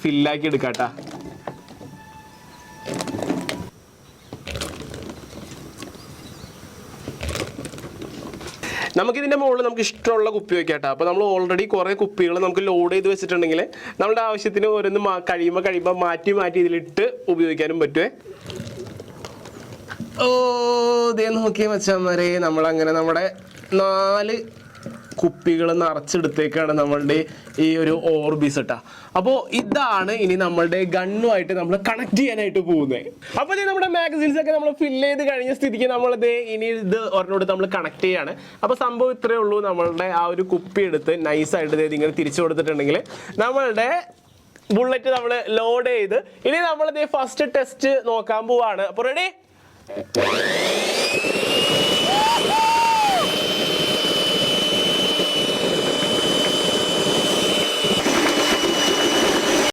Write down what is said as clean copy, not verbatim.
ഫില്ലാക്കി എടുക്കാട്ടാ. നമുക്കിതിൻ്റെ മുകളിൽ നമുക്ക് ഇഷ്ടമുള്ള കുപ്പി വയ്ക്കാട്ടോ. അപ്പോൾ നമ്മൾ ഓൾറെഡി കുറേ കുപ്പികൾ നമുക്ക് ലോഡ് ചെയ്ത് വെച്ചിട്ടുണ്ടെങ്കിൽ നമ്മുടെ ആവശ്യത്തിന് ഓരോന്ന് കഴിയുമ്പോൾ മാറ്റി ഇതിലിട്ട് ഉപയോഗിക്കാനും പറ്റുമേ. ഓ ഇതേ നോക്കിയേ മച്ചാന്മാരെ, നമ്മളങ്ങനെ നമ്മുടെ 4 കുപ്പികൾ നിറച്ചെടുത്തേക്കാണ് നമ്മളുടെ ഈ ഒരു ഓർബിസ് ഇട്ടാ. അപ്പോൾ ഇതാണ് ഇനി നമ്മളുടെ ഗണ്ണുമായിട്ട് നമ്മൾ കണക്ട് ചെയ്യാനായിട്ട് പോകുന്നത്. അപ്പോൾ ഇത് നമ്മുടെ മാഗസീൻസ് ഒക്കെ നമ്മൾ ഫില്ല് ചെയ്ത് കഴിഞ്ഞ സ്ഥിതിക്ക് നമ്മളിത് ഇനി ഇത് ഒരെണ്ണോട് നമ്മൾ കണക്ട് ചെയ്യാണ്. അപ്പോൾ സംഭവം ഇത്രയേ ഉള്ളൂ. നമ്മളുടെ ആ ഒരു കുപ്പി എടുത്ത് നൈസായിട്ട് ഇങ്ങനെ തിരിച്ചു കൊടുത്തിട്ടുണ്ടെങ്കിൽ നമ്മളുടെ ബുള്ളറ്റ് നമ്മൾ ലോഡ് ചെയ്ത് ഇനി നമ്മളിത് ഫസ്റ്റ് ടെസ്റ്റ് നോക്കാൻ പോവാണ്. അപ്പോൾ റെഡി?